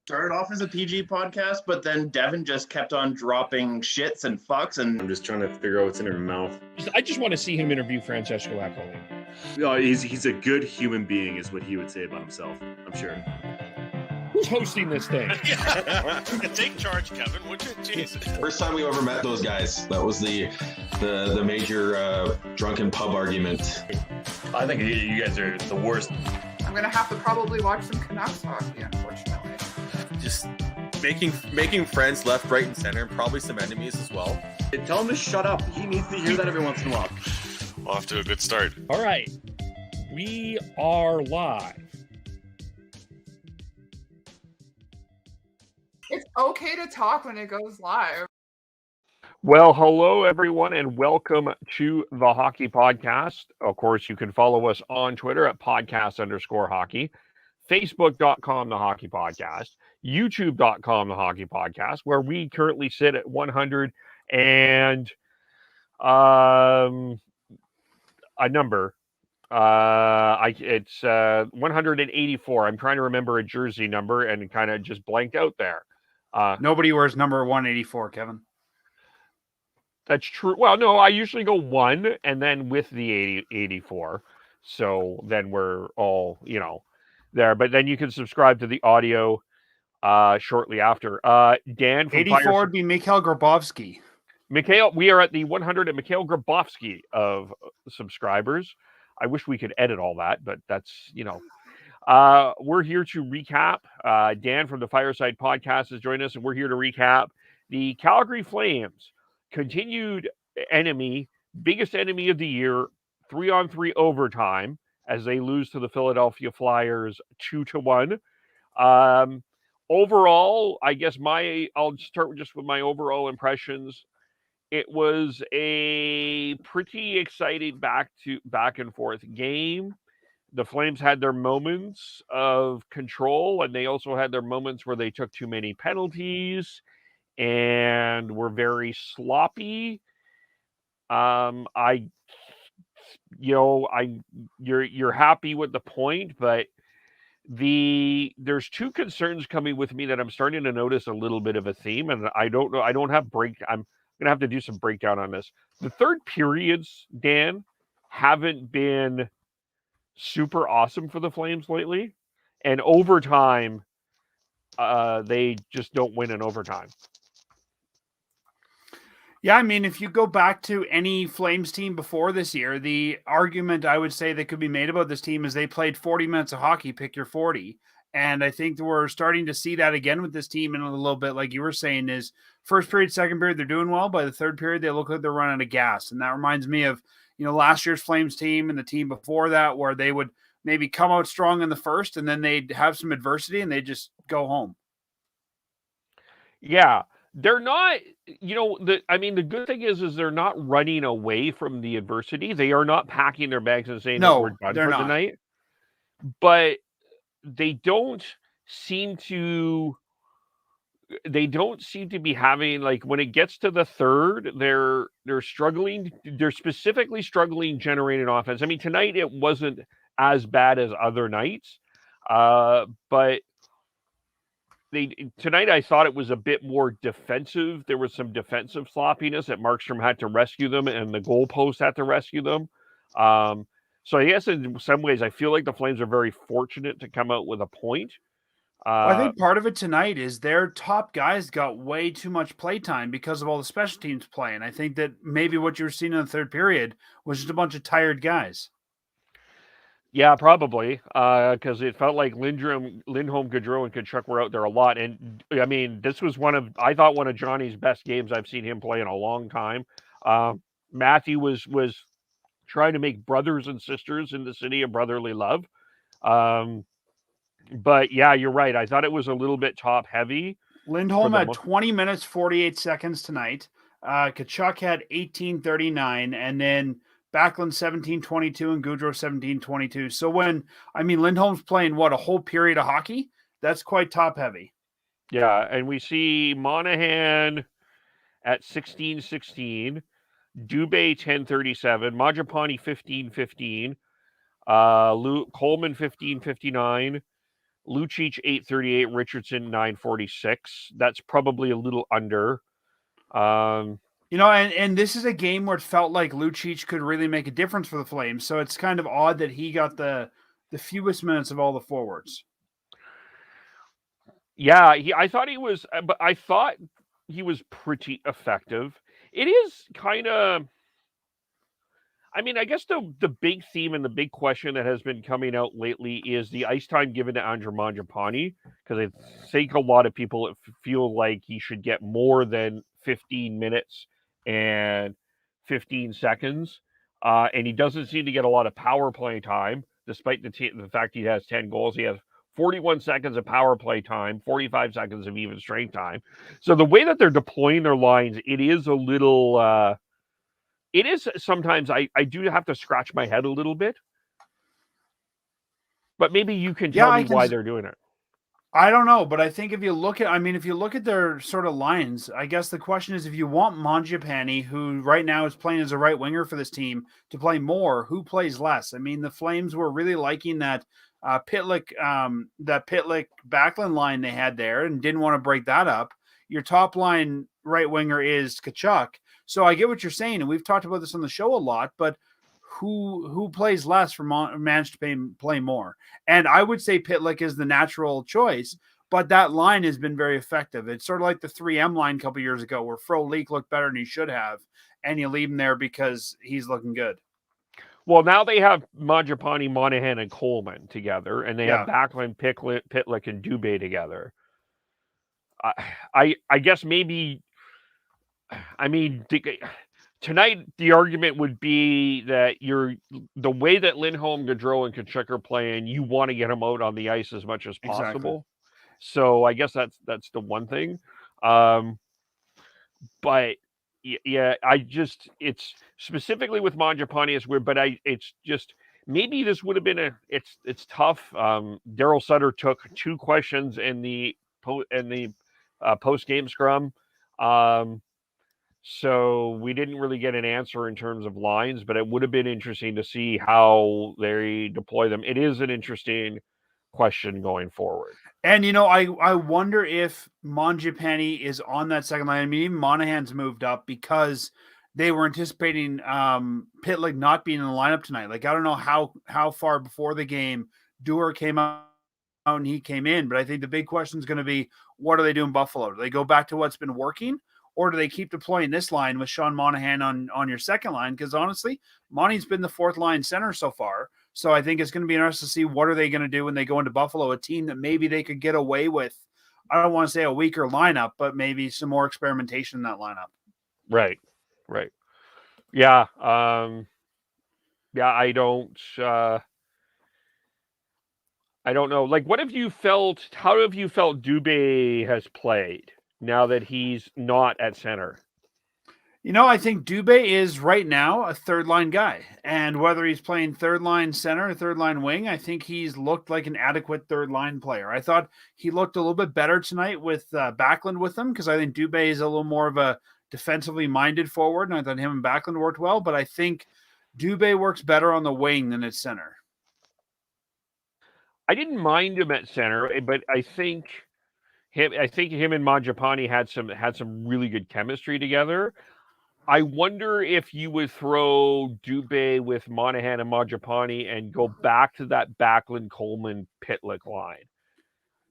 started off as a PG podcast, but then Devin just kept on dropping shits and fucks, and I'm just trying to figure out what's in her mouth. I just want to see him interview Francesco Accoli. He's a good human being, is what he would say about himself, I'm sure. Who's hosting this thing? Take charge, Kevin, would you? Jesus. First time we ever met those guys. That was the major drunken pub argument. I think you guys are the worst. I'm going to have to probably watch some Canucks hockey, unfortunately. Just making friends left, right, and center, and probably some enemies as well. Tell him to shut up. He needs to hear that every once in a while. Off to a good start. All right. We are live. It's okay to talk when it goes live. Well, hello, everyone, and welcome to the Hockey Podcast. Of course, you can follow us on Twitter at podcast_hockey, Facebook.com, the Hockey Podcast, YouTube.com, the Hockey Podcast, where we currently sit at 100 and a number. It's 184. I'm trying to remember a jersey number and kind of just blanked out there. Nobody wears number 184, Kevin. That's true. Well, no, I usually go 1 and then with the 84. So then we're all, there. But then you can subscribe to the audio shortly after. Dan from 84 would be Mikhail Grabovski. We are at the 100 at Mikhail Grabovski of subscribers. I wish we could edit all that, but that's, we're here to recap. Dan from the Fireside Podcast has joined us, and we're here to recap the Calgary Flames continued enemy, biggest enemy of the year, 3-on-3 overtime as they lose to the Philadelphia Flyers 2-1. Overall, I guess I'll start just with my overall impressions. It was a pretty exciting back and forth game. The Flames had their moments of control, and they also had their moments where they took too many penalties and were very sloppy. You're happy with the point, but there's two concerns coming with me that I'm starting to notice a little bit of a theme, and I don't know. I'm gonna have to do some breakdown on this. The third periods, Dan, haven't been super awesome for the Flames lately, and overtime, they just don't win in overtime. Yeah, I mean, if you go back to any Flames team before this year, the argument I would say that could be made about this team is they played 40 minutes of hockey, pick your 40. And I think we're starting to see that again with this team in a little bit, like you were saying, is first period, second period, they're doing well. By the third period, they look like they're running out of gas. And that reminds me of, last year's Flames team and the team before that, where they would maybe come out strong in the first and then they'd have some adversity and they just go home. Yeah. They're not, the good thing is they're not running away from the adversity. They are not packing their bags and saying, no, we're done for the night. But they don't seem to be having, like, when it gets to the third, they're struggling. They're specifically struggling generating offense. I mean, tonight it wasn't as bad as other nights, but tonight I thought it was a bit more defensive. There was some defensive sloppiness that Markstrom had to rescue them, and the goalpost had to rescue them. So I guess in some ways I feel like the Flames are very fortunate to come out with a point. I think part of it tonight is their top guys got way too much play time because of all the special teams playing. I think that maybe what you were seeing in the third period was just a bunch of tired guys. Yeah, probably, because it felt like Lindholm, Gaudreau, and Tkachuk were out there a lot. And, I mean, this was one of Johnny's best games I've seen him play in a long time. Matthew was trying to make brothers and sisters in the city of brotherly love. But, yeah, you're right. I thought it was a little bit top-heavy. Lindholm had 20 minutes, 48 seconds tonight. Tkachuk had 18:39, and then Backlund 17:22 and Gaudreau 17:22. So Lindholm's playing a whole period of hockey, that's quite top heavy. Yeah, and we see Monahan at 16:16, Dubé 10:37, Mangiapane 15:15, Coleman 15:59, Lucic 838, Richardson 946. That's probably a little under. And this is a game where it felt like Lucic could really make a difference for the Flames. So it's kind of odd that he got the fewest minutes of all the forwards. Yeah, I thought he was pretty effective. It is kind of, I mean, I guess the big theme and the big question that has been coming out lately is the ice time given to Andre Mangiapane, because I think a lot of people feel like he should get more than 15 minutes and 15 seconds. And he doesn't seem to get a lot of power play time, despite the fact he has 10 goals. He has 41 seconds of power play time, 45 seconds of even strength time. So the way that they're deploying their lines, it is a little... it is sometimes I do have to scratch my head a little bit. But maybe you can tell me why they're doing it. I don't know, but I think if you look at their sort of lines, I guess the question is, if you want Mangiapane, who right now is playing as a right winger for this team, to play more, who plays less? I mean, the Flames were really liking that Pitlick backline line they had there and didn't want to break that up. Your top line right winger is Tkachuk. So I get what you're saying, and we've talked about this on the show a lot, but who plays less for managed to play more? And I would say Pitlick is the natural choice, but that line has been very effective. It's sort of like the 3M line a couple years ago where Frolik looked better than he should have, and you leave him there because he's looking good. Well, now they have Mangiapane, Monahan, and Coleman together, and they have backline Pitlick and Dubé together. I guess maybe... I mean, tonight the argument would be that the way that Lindholm, Gaudreau, and Tkachuk are playing, you want to get them out on the ice as much as possible. Exactly. So I guess that's the one thing. But yeah, it's specifically with Mangiapane is weird, but it's just maybe this would have been it's tough. Daryl Sutter took 2 questions in the post game scrum. So we didn't really get an answer in terms of lines, but it would have been interesting to see how they deploy them. It is an interesting question going forward. And, I wonder if Mangiapane is on that second line. I mean, even Monahan's moved up because they were anticipating Pitlick not being in the lineup tonight. Like, I don't know how far before the game Dewar came out and he came in, but I think the big question is going to be, what do they do in Buffalo? Do they go back to what's been working? Or do they keep deploying this line with Sean Monahan on your second line? Because honestly, Monty's been the 4th line center so far. So I think it's going to be interesting to see what are they going to do when they go into Buffalo, a team that maybe they could get away with, I don't want to say a weaker lineup, but maybe some more experimentation in that lineup. Right. Yeah. I don't know. Like, how have you felt Dubé has played now that he's not at center? I think Dubé is right now a third-line guy. And whether he's playing third-line center or third-line wing, I think he's looked like an adequate third-line player. I thought he looked a little bit better tonight with Backlund with him, because I think Dubé is a little more of a defensively minded forward, and I thought him and Backlund worked well. But I think Dubé works better on the wing than at center. I didn't mind him at center, but I think him and Mangiapane had some really good chemistry together. I wonder if you would throw Dubé with Monahan and Mangiapane and go back to that Backlund, Coleman, Pitlick line.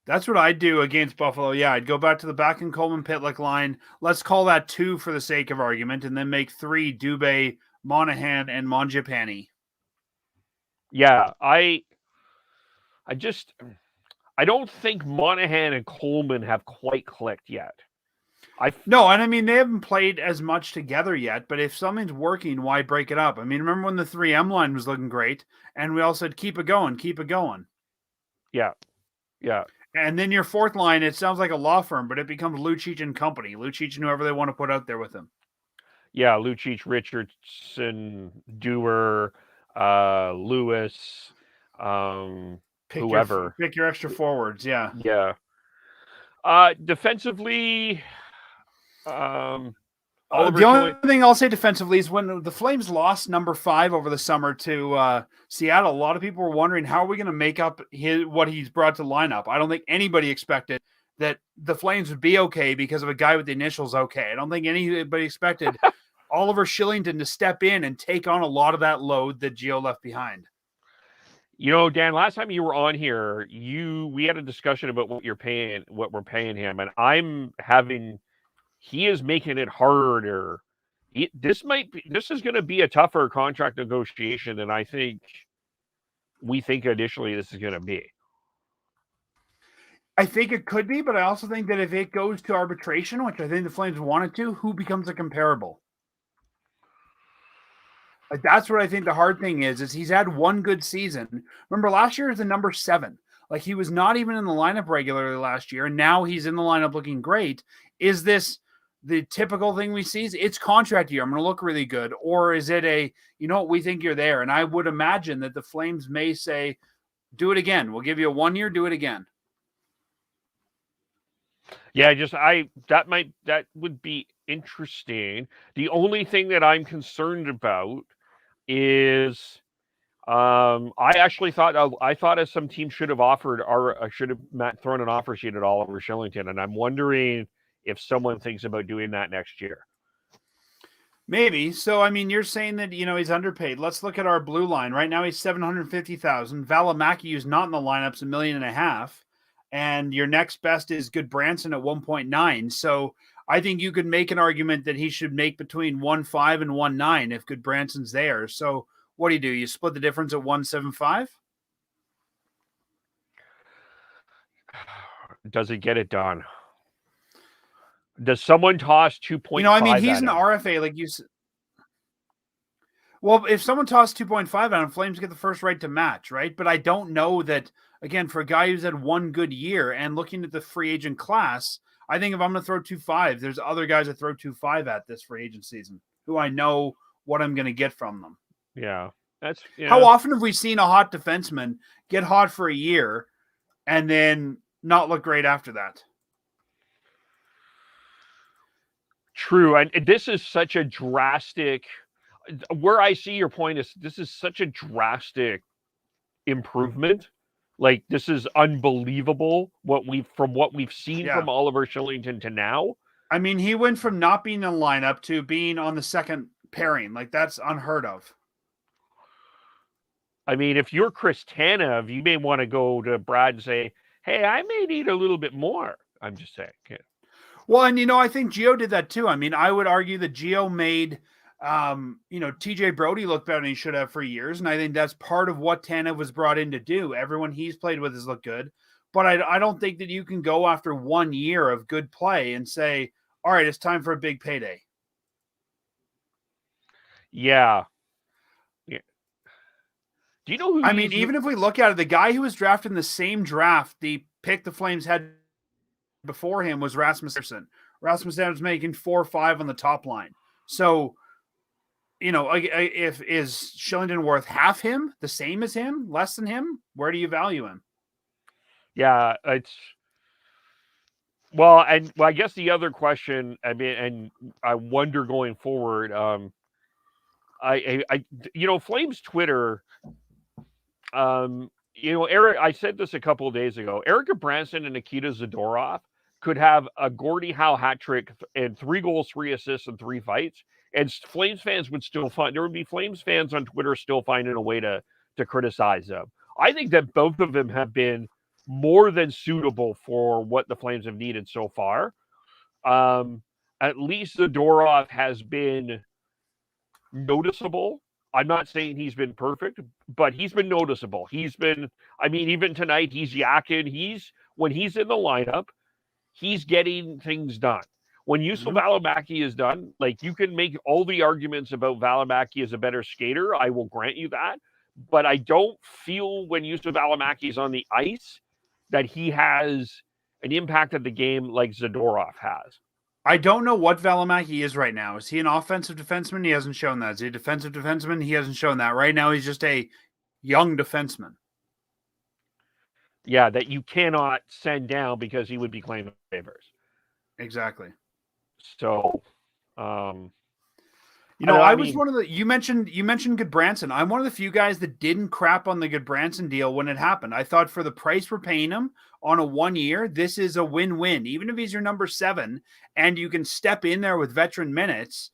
That's what I'd do against Buffalo. Yeah, I'd go back to the Backlund, Coleman, Pitlick line. Let's call that 2 for the sake of argument, and then make 3 Dubé, Monahan, and Mangiapane. Yeah, I don't think Monahan and Coleman have quite clicked yet. No, and I mean, they haven't played as much together yet, but if something's working, why break it up? I mean, remember when the 3M line was looking great, and we all said, keep it going. Yeah. And then your 4th line, it sounds like a law firm, but it becomes Lucic and company. Lucic and whoever they want to put out there with him. Yeah, Lucic, Richardson, Dewar, Lewis, whoever. Pick your extra forwards, yeah. Yeah. Defensively, Oliver The only thing I'll say defensively is when the Flames lost number 5 over the summer to Seattle, a lot of people were wondering how are we going to make up what he's brought to lineup. I don't think anybody expected that the Flames would be okay because of a guy with the initials okay. I don't think anybody expected Oliver Shillington to step in and take on a lot of that load that Gio left behind. You know, Dan, last time you were on here, we had a discussion about what we're paying him, and he is making it harder. This is going to be a tougher contract negotiation than I think we think initially this is going to be. I think it could be, but I also think that if it goes to arbitration, which I think the Flames want it to, who becomes a comparable? Like, that's what I think the hard thing is he's had one good season. Remember, last year was the number 7. Like, he was not even in the lineup regularly last year, and now he's in the lineup looking great. Is this the typical thing we see? It's contract year. I'm going to look really good. Or is it we think you're there? And I would imagine that the Flames may say, do it again. We'll give you a 1 year, do it again. Yeah, that would be interesting. The only thing that I'm concerned about is I actually thought as some team should have thrown an offer sheet at Oliver Shillington, and I'm wondering if someone thinks about doing that next year. Maybe. So, I mean, you're saying that, he's underpaid. Let's look at our blue line. Right now he's $750,000. Valimaki, who's not in the lineup's $1.5 million. And your next best is Goodbranson at 1.9. So I think you could make an argument that he should make between 1.5 and 1.9 if Goodbranson's there. So what do? You split the difference at 1.75? Does it get it done? Does someone toss 2.5? He's an RFA, like you said. Well, if someone tossed 2.5 on him, Flames get the first right to match, right? But I don't know that, again, for a guy who's had one good year and looking at the free agent class, I think if I'm going to throw 2.5, there's other guys that throw 2.5 at this free agent season who I know what I'm going to get from them. Yeah. How often have we seen a hot defenseman get hot for a year and then not look great after that? True. And this is such a drastic, where I see your point is this is such a drastic improvement. Like, this is unbelievable what we've seen from Oliver Shillington to now. I mean, he went from not being in the lineup to being on the second pairing. Like, that's unheard of. I mean, if you're Chris Tanev, you may want to go to Brad and say, hey, I may need a little bit more. I'm just saying. Yeah. Well, and, I think Gio did that too. I mean, I would argue that Gio made, TJ Brody look better than he should have for years. And I think that's part of what Tanev was brought in to do. Everyone he's played with has looked good. But I don't think that you can go after 1 year of good play and say, all right, it's time for a big payday. Yeah. Yeah. Do you know who? I mean, even if we look at it, the guy who was drafted in the same draft, the pick the Flames had before him was Rasmus Andersson. Rasmus Andersson making 4 or 5 on the top line. So, if is Shillington worth half him, the same as him, less than him? Where do you value him? Yeah, I guess the other question, I mean, and I wonder going forward, Flames Twitter, Eric, I said this a couple of days ago, Eric Branson and Nikita Zadorov could have a Gordie Howe hat trick and 3 goals, 3 assists, and 3 fights. And Flames fans would still there would be Flames fans on Twitter still finding a way to criticize them. I think that both of them have been more than suitable for what the Flames have needed so far. At least Zadorov has been noticeable. I'm not saying he's been perfect, but he's been noticeable. Even tonight, he's yakking. When he's in the lineup, he's getting things done. When Yusuf Valimaki is done, like, you can make all the arguments about Valimaki as a better skater. I will grant you that. But I don't feel when Yusuf Valimaki is on the ice that he has an impact at the game like Zadorov has. I don't know what Valimaki is right now. Is he an offensive defenseman? He hasn't shown that. Is he a defensive defenseman? He hasn't shown that. Right now, he's just a young defenseman. Yeah, that you cannot send down because he would be claiming favors. Exactly. So, I was one of the you mentioned Goodbranson. I'm one of the few guys that didn't crap on the Goodbranson deal when it happened. I thought for the price we're paying him on a 1 year, this is a win-win. Even if he's your number 7 and you can step in there with veteran minutes,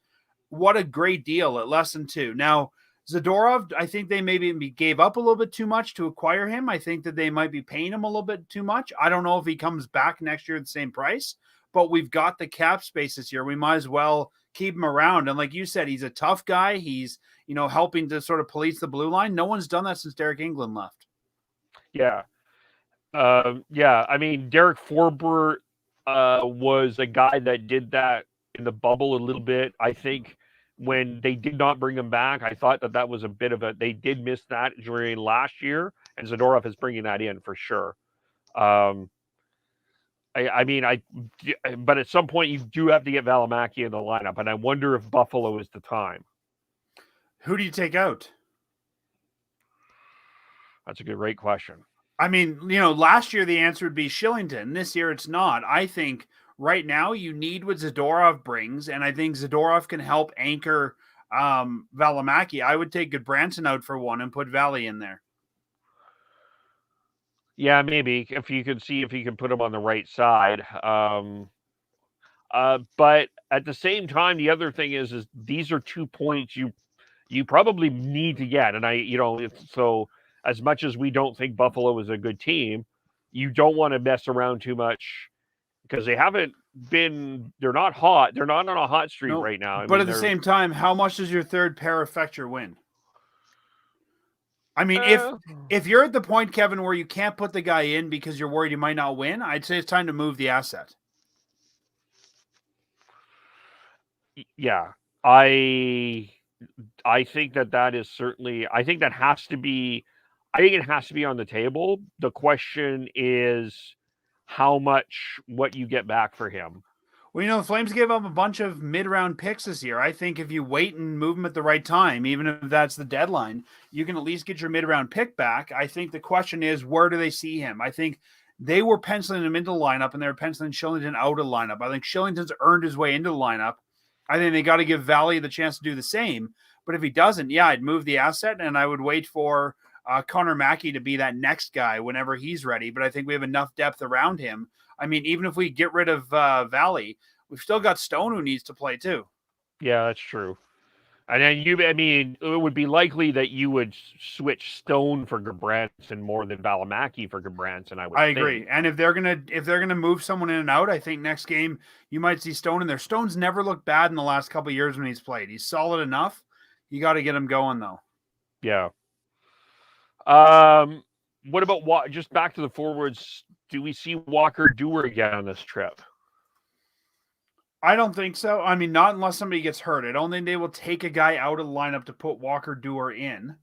what a great deal at less than 2. Now, Zadorov, I think they maybe gave up a little bit too much to acquire him. I think that they might be paying him a little bit too much. I don't know if he comes back next year at the same price, but we've got the cap space this year. We might as well keep him around. And like you said, he's a tough guy. He's, helping to sort of police the blue line. No one's done that since Derek England left. Yeah. I mean, Derek Forbert was a guy that did that in the bubble a little bit. I think when they did not bring him back, I thought that was a bit of they did miss that during last year, and Zadorov is bringing that in for sure. But at some point you do have to get Valimaki in the lineup, and I wonder if Buffalo is the time. Who do you take out? That's a great question. I mean, last year the answer would be Shillington. This year it's not. I think right now you need what Zadorov brings, and I think Zadorov can help anchor Valimaki. I would take Goodbranson out for one and put Valley in there. Yeah, maybe if you could see if you can put him on the right side. But at the same time, the other thing is these are 2 points you probably need to get. And so as much as we don't think Buffalo is a good team, you don't want to mess around too much because they're not hot. They're not on a hot streak right now. But at the same time, how much does your third pair affect your win? I mean, if you're at the point, Kevin, where you can't put the guy in because you're worried you might not win, I'd say it's time to move the asset. Yeah, I think that is certainly. I think it has to be on the table. The question is how much what you get back for him. Well, the Flames gave up a bunch of mid-round picks this year. I think if you wait and move them at the right time, even if that's the deadline, you can at least get your mid-round pick back. I think the question is, where do they see him? I think they were penciling him into the lineup, and they were penciling Shillington out of the lineup. I think Shillington's earned his way into the lineup. I think they got to give Valley the chance to do the same. But if he doesn't, I'd move the asset, and I would wait for Connor Mackey to be that next guy whenever he's ready. But I think we have enough depth around him. I mean, even if we get rid of Valley, we've still got Stone who needs to play too. Yeah, that's true. And then it would be likely that you would switch Stone for Goodbranson more than Valimaki for Goodbranson. I agree. And if they're gonna move someone in and out, I think next game you might see Stone in there. Stone's never looked bad in the last couple of years when he's played. He's solid enough. You got to get him going though. Yeah. What about just back to the forwards? Do we see Walker Dewar again on this trip? I don't think so. I mean, not unless somebody gets hurt. I don't think they will take a guy out of the lineup to put Walker Dewar in.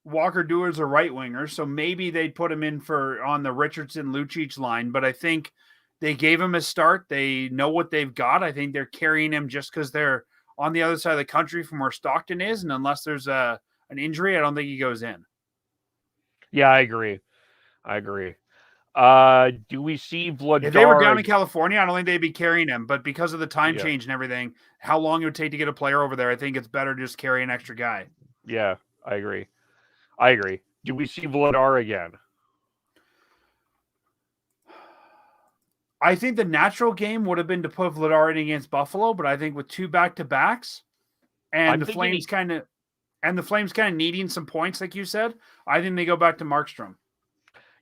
Walker Dewar's a right winger, so maybe they'd put him in on the Richardson-Lucic line, but I think they gave him a start. They know what they've got. I think they're carrying him just because they're on the other side of the country from where Stockton is, and unless there's an injury, I don't think he goes in. Yeah, I agree. Do we see Vladar? If they were down in California, I don't think they'd be carrying him. But because of the time change and everything, how long it would take to get a player over there, I think it's better to just carry an extra guy. Yeah, I agree. Do we see Vladar again? I think the natural game would have been to put Vladar in against Buffalo, but I think with 2 back-to-backs and the Flames kind of needing some points, like you said, I think they go back to Markstrom.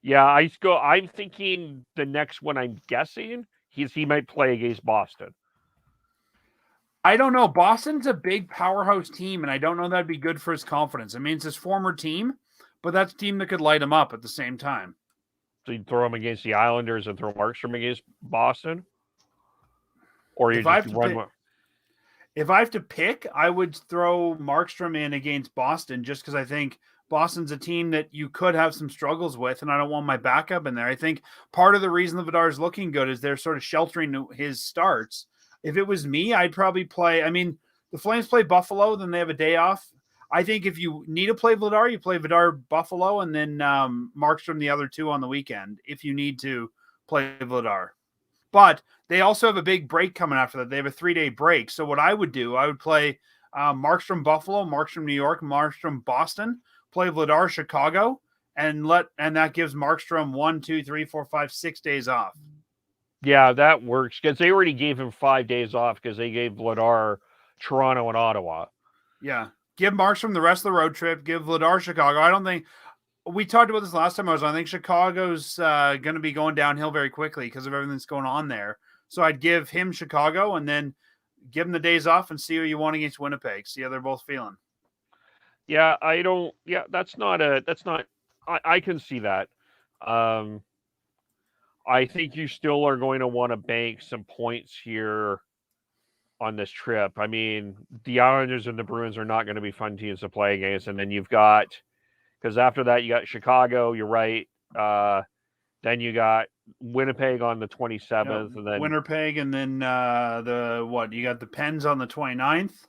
Yeah, I'm thinking the next one. I'm guessing he might play against Boston. I don't know. Boston's a big powerhouse team, and I don't know that'd be good for his confidence. I mean, it's his former team, but that's a team that could light him up at the same time. So you throw him against the Islanders and throw Markstrom against Boston, or you just run one. If I have to pick, I would throw Markstrom in against Boston just because I think Boston's a team that you could have some struggles with, and I don't want my backup in there. I think part of the reason the Vladar is looking good is they're sort of sheltering his starts. If it was me, I'd probably play. I mean, the Flames play Buffalo, then they have a day off. I think if you need to play Vladar, you play Vladar Buffalo, and then Markstrom the other 2 on the weekend if you need to play Vladar. But they also have a big break coming after that. They have a 3-day break. So what I would do, I would play Markstrom Buffalo, Markstrom New York, Markstrom Boston, play Vladar Chicago, and that gives Markstrom 1, 2, 3, 4, 5, 6 days off. Yeah, that works because they already gave him 5 days off because they gave Vladar Toronto and Ottawa. Yeah. Give Markstrom the rest of the road trip. Give Vladar Chicago. I don't think we talked about this last time I was on. I think Chicago's going to be going downhill very quickly because of everything that's going on there. So I'd give him Chicago and then give him the days off and see who you want against Winnipeg. See how they're both feeling. Yeah, that's not. I can see that. I think you still are going to want to bank some points here on this trip. I mean, the Islanders and the Bruins are not going to be fun teams to play against. And then you've got, because after that, you got Chicago, you're right. Then you got Winnipeg on the 27th. And then Winnipeg, and then you got the Pens on the 29th.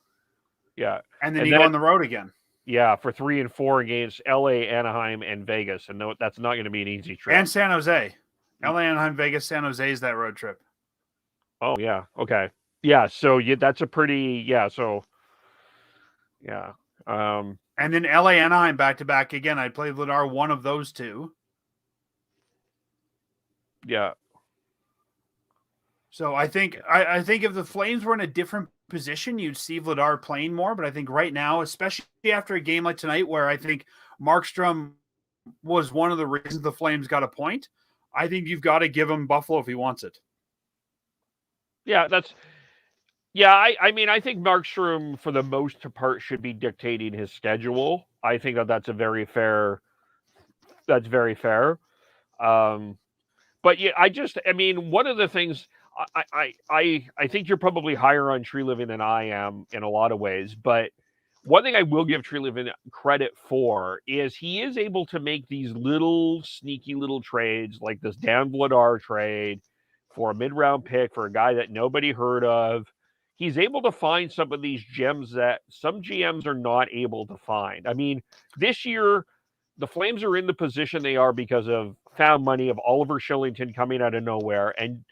Yeah. And then you go on the road again. Yeah, for 3 and 4 against LA, Anaheim, and Vegas. And no, that's not going to be an easy trip. And San Jose. LA, Anaheim, Vegas, San Jose is that road trip. Oh, yeah. Okay. Yeah, so that's a pretty, so, yeah. And then LA, Anaheim back-to-back again. I'd play Vladar one of those two. Yeah. So I think if the Flames were in a different position, you'd see Vladar playing more. But I think right now, especially after a game like tonight, where I think Markstrom was one of the reasons the Flames got a point, I think you've got to give him Buffalo if he wants it. Yeah, I mean, I think Markstrom, for the most part, should be dictating his schedule. I think that's very fair. But yeah, I mean, one of the things I think you're probably higher on Tree Living than I am in a lot of ways. But one thing I will give Tree Living credit for is he is able to make these little sneaky little trades, like this Dan Vladar trade for a mid-round pick for a guy that nobody heard of. He's able to find some of these gems that some GMs are not able to find. I mean, this year, the Flames are in the position they are because of found money of Oliver Shillington coming out of nowhere and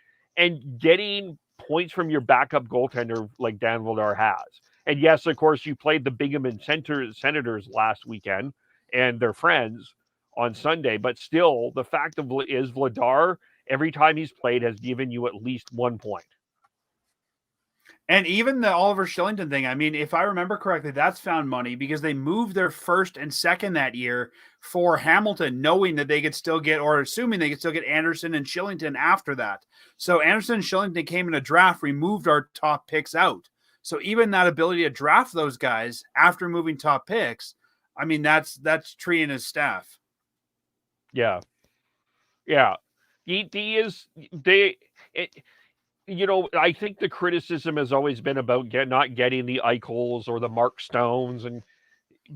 getting points from your backup goaltender like Dan Vladar has. And yes, of course, you played the Binghamton Senators last weekend and their friends on Sunday. But still, the fact is Vladar, every time he's played, has given you at least 1 point. And even the Oliver Shillington thing, I mean, if I remember correctly, that's found money because they moved their first and second that year for Hamilton, knowing that they could still get, or assuming they could still get Anderson and Shillington after that. So Anderson and Shillington came in a draft, removed our top picks out. So even that ability to draft those guys after moving top picks, I mean, that's Tree and his staff. Yeah. Yeah. I think the criticism has always been about not getting the Eichels or the Mark Stones and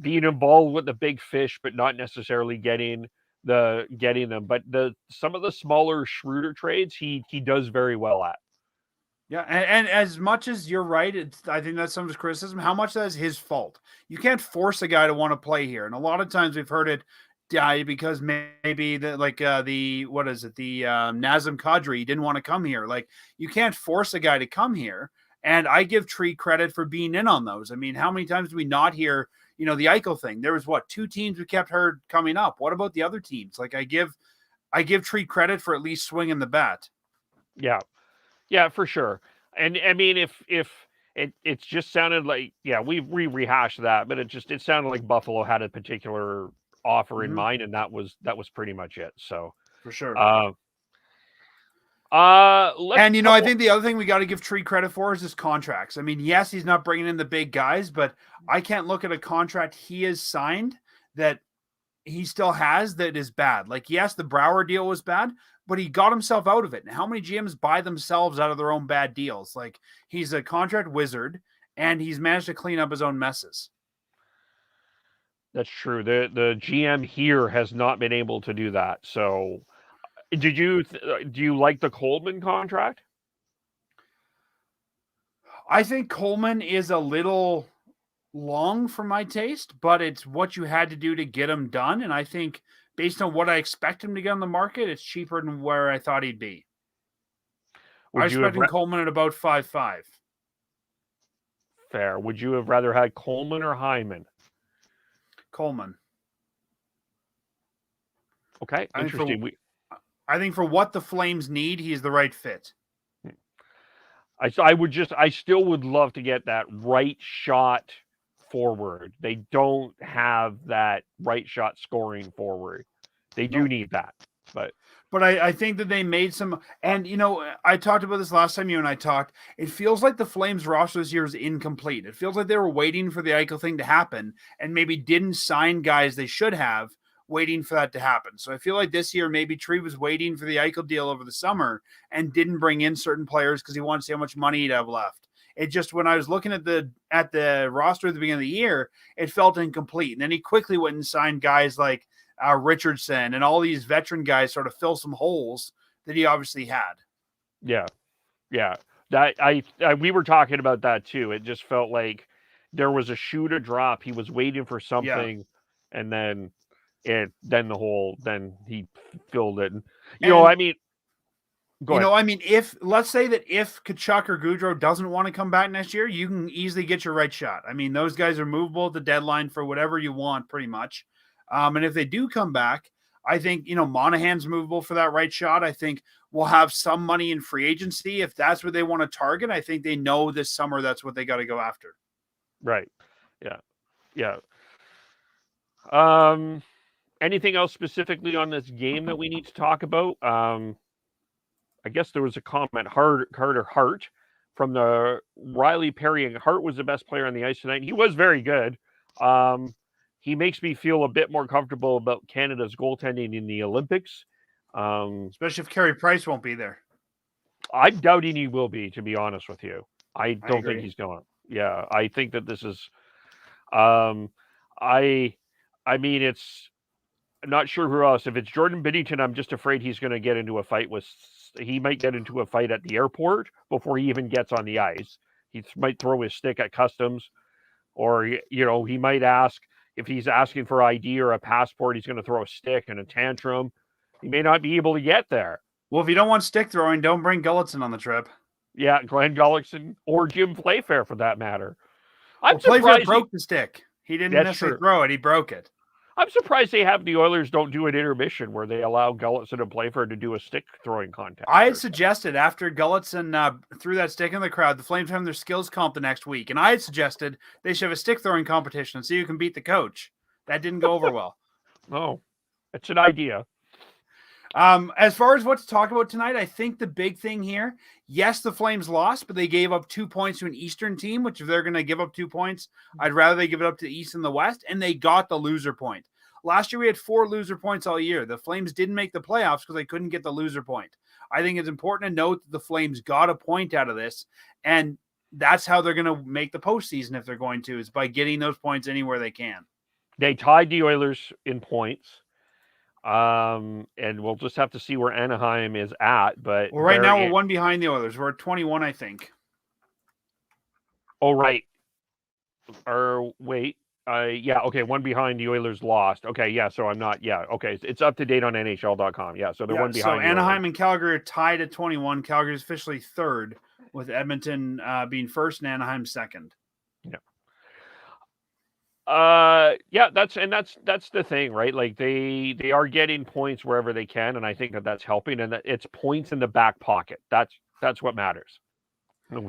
being involved with the big fish, but not necessarily getting them. But some of the smaller, shrewder trades, he does very well at. Yeah, and as much as you're right, I think that's some of his criticism. How much that is his fault? You can't force a guy to want to play here, and a lot of times we've heard it because maybe Nazem Kadri didn't want to come here. Like, you can't force a guy to come here. And I give Tree credit for being in on those. I mean, how many times do we not hear, the Eichel thing? There was 2 teams we kept heard coming up. What about the other teams? Like, I give Tree credit for at least swinging the bat. Yeah. Yeah, for sure. And I mean, if it just sounded like, we rehashed that, but it sounded like Buffalo had a particular offer in mind, and that was pretty much it. So for sure. I think the other thing we got to give Tree credit for is his contracts. I mean, yes, he's not bringing in the big guys, but I can't look at a contract he has signed that he still has that is bad. Like, yes, the Brouwer deal was bad, but he got himself out of it. And how many GMs buy themselves out of their own bad deals? Like, he's a contract wizard, and he's managed to clean up his own messes. That's true. The GM here has not been able to do that. So, do you like the Coleman contract? I think Coleman is a little long for my taste, but it's what you had to do to get him done. And I think based on what I expect him to get on the market, it's cheaper than where I thought he'd be. I was expecting Coleman at about 5'5". Fair. Would you have rather had Coleman or Hyman? Coleman. Okay, interesting. I think for what the Flames need, he's the right fit. I still would love to get that right shot forward. They don't have that right shot scoring forward. They do need that, but I think that they made some, and I talked about this last time you and I talked. It feels like the Flames roster this year is incomplete. It feels like they were waiting for the Eichel thing to happen and maybe didn't sign guys they should have, waiting for that to happen. So I feel like this year maybe Tree was waiting for the Eichel deal over the summer and didn't bring in certain players because he wanted to see how much money he'd have left. It just, when I was looking at the roster at the beginning of the year, it felt incomplete. And then he quickly went and signed guys like Richardson and all these veteran guys, sort of fill some holes that he obviously had. Yeah. That we were talking about that too. It just felt like there was a shoe to drop. He was waiting for something, and then he filled it. If let's say that if Tkachuk or Gaudreau doesn't want to come back next year, you can easily get your right shot. I mean, those guys are movable at the deadline for whatever you want, pretty much. And if they do come back, I think, Monahan's movable for that right shot. I think we'll have some money in free agency. If that's what they want to target, I think they know this summer that's what they got to go after. Right. Yeah. Anything else specifically on this game that we need to talk about? I guess there was a comment, Carter Hart, from the Riley Perry, and Hart was the best player on the ice tonight. He was very good. He makes me feel a bit more comfortable about Canada's goaltending in the Olympics. Especially if Carey Price won't be there. I'm doubting he will be, to be honest with you. I don't think he's going. Yeah, I think that this is I'm not sure who else. If it's Jordan Binnington, I'm just afraid he's going to get into a fight he might get into a fight at the airport before he even gets on the ice. He might throw his stick at customs, or, he might ask, if he's asking for ID or a passport, he's going to throw a stick and a tantrum. He may not be able to get there. Well, if you don't want stick throwing, don't bring Gulletson on the trip. Yeah, Glenn Gulletson or Jim Playfair for that matter. Playfair broke the stick. He didn't necessarily throw it. He broke it. I'm surprised they have the Oilers don't do an intermission where they allow Gulletson and Playfair to do a stick throwing contest. I had suggested after Gulletson threw that stick in the crowd, the Flames have their skills comp the next week. And I had suggested they should have a stick throwing competition so you can beat the coach. That didn't go over well. Oh, it's an idea. As far as what to talk about tonight, I think the big thing here, yes, the Flames lost, but they gave up 2 points to an Eastern team, which if they're going to give up 2 points, I'd rather they give it up to the East and the West, and they got the loser point. Last year, we had 4 loser points all year. The Flames didn't make the playoffs because they couldn't get the loser point. I think it's important to note that the Flames got a point out of this, and that's how they're going to make the postseason if they're going to, is by getting those points anywhere they can. They tied the Oilers in points. And we'll just have to see where Anaheim is at. But right now we're 1 behind the Oilers. We're at 21, I think. Oh, right. Or wait. Okay, 1 behind. The Oilers lost. Okay, yeah. So I'm not. Yeah. Okay, it's up to date on NHL.com. Yeah. So they're 1 behind. So Anaheim and Calgary are tied at 21. Calgary is officially 3rd, with Edmonton being 1st and Anaheim 2nd. That's the thing, right? Like they are getting points wherever they can, and I think that's helping, and that it's points in the back pocket. That's what matters.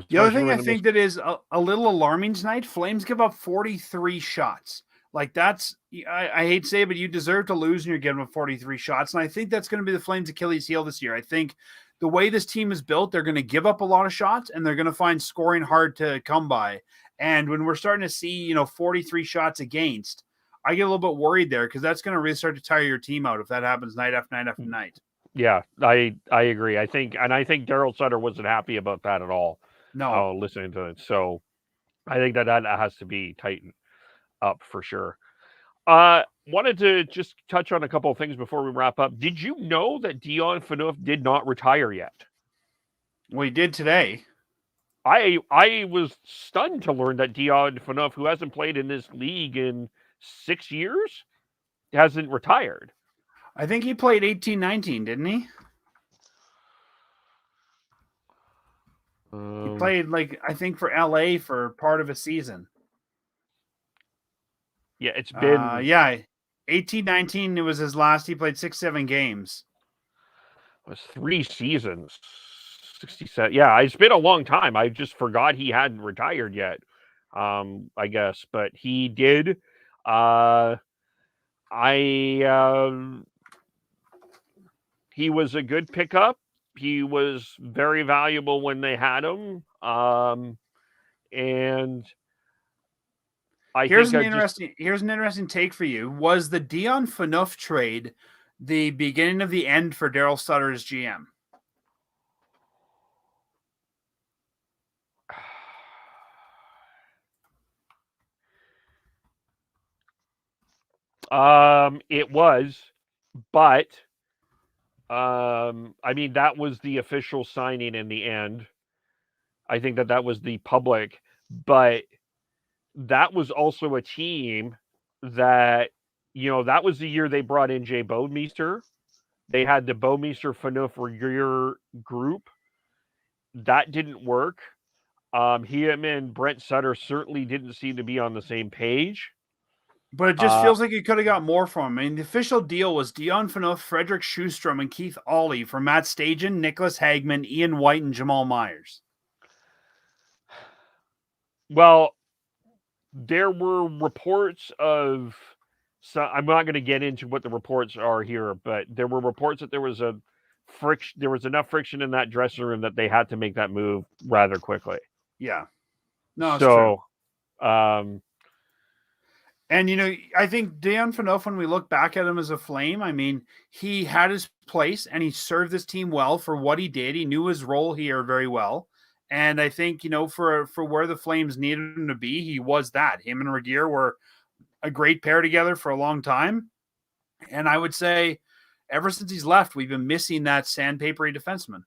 The other thing I think that is a little alarming tonight, Flames give up 43 shots. Like that's, I hate to say it, but you deserve to lose and you're giving up 43 shots. And I think that's going to be the Flames' Achilles heel this year. I think the way this team is built, they're going to give up a lot of shots and they're going to find scoring hard to come by. And when we're starting to see, 43 shots against, I get a little bit worried there because that's going to really start to tire your team out if that happens night after night after night. Yeah, I agree. I think Darryl Sutter wasn't happy about that at all. No, listening to it. So I think that has to be tightened up for sure. Wanted to just touch on a couple of things before we wrap up. Did you know that Dion Phaneuf did not retire yet? Well, he did today. I was stunned to learn that Dion Phaneuf, who hasn't played in this league in 6 years, hasn't retired. I think he played 18-19, didn't he? He played I think for LA for part of a season. Yeah, it's been 18-19. It was his last. He played 6-7 games. It was 3 seasons. 67. Yeah, it's been a long time. I just forgot he hadn't retired yet. I guess, but he did. He was a good pickup. He was very valuable when they had him. And here's an interesting take for you. Was the Dion Phaneuf trade the beginning of the end for Daryl Sutter as GM? It was, but I mean, that was the official signing in the end. I think that was the public, but that was also a team that, that was the year they brought in Jay Bouwmeester. They had the Bouwmeester Phaneuf Regier group. That didn't work. Him and Brent Sutter certainly didn't seem to be on the same page. But it just feels like you could have got more from him. I mean, the official deal was Dion Phaneuf, Frederick Schustrom, and Keith Ollie for Matt Stajan, Nicholas Hagman, Ian White, and Jamal Myers. Well, there were reports of... So I'm not going to get into what the reports are here, but there were reports that there was enough friction in that dressing room that they had to make that move rather quickly. Yeah. No, it's true. And, I think Dion Phaneuf, when we look back at him as a Flame, I mean, he had his place and he served this team well for what he did. He knew his role here very well. And I think, for where the Flames needed him to be, he was that. Him and Regier were a great pair together for a long time. And I would say ever since he's left, we've been missing that sandpapery defenseman.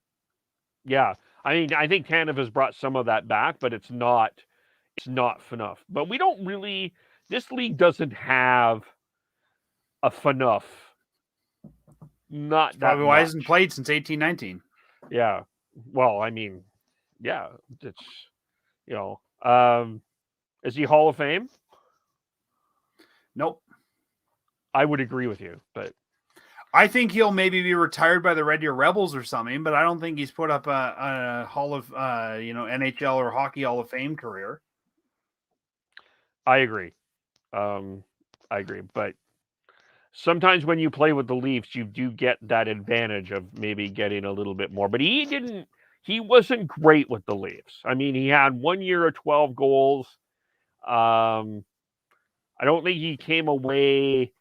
Yeah. I mean, I think Tanev has brought some of that back, but it's not Phaneuf. But we don't really... This league doesn't have a Phaneuf. Not that probably why he hasn't played since 18-19. Yeah. Well, I mean, yeah. It's, is he Hall of Fame? Nope. I would agree with you, but I think he'll maybe be retired by the Red Deer Rebels or something, but I don't think he's put up a Hall of, NHL or Hockey Hall of Fame career. I agree. But sometimes when you play with the Leafs, you do get that advantage of maybe getting a little bit more. But he wasn't great with the Leafs. I mean, he had 1 year of 12 goals. I don't think he came away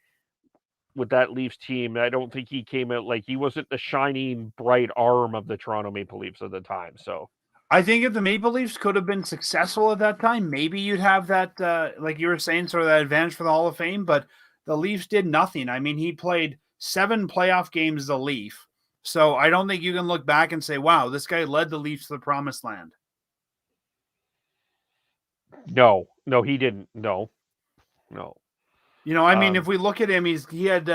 with that Leafs team. I don't think he came out he wasn't the shining bright arm of the Toronto Maple Leafs at the time. So I think if the Maple Leafs could have been successful at that time, maybe you'd have that, like you were saying, sort of that advantage for the Hall of Fame. But the Leafs did nothing. I mean, he played 7 playoff games as a Leaf. So I don't think you can look back and say, wow, this guy led the Leafs to the promised land. No, he didn't. No. I mean, if we look at him, he had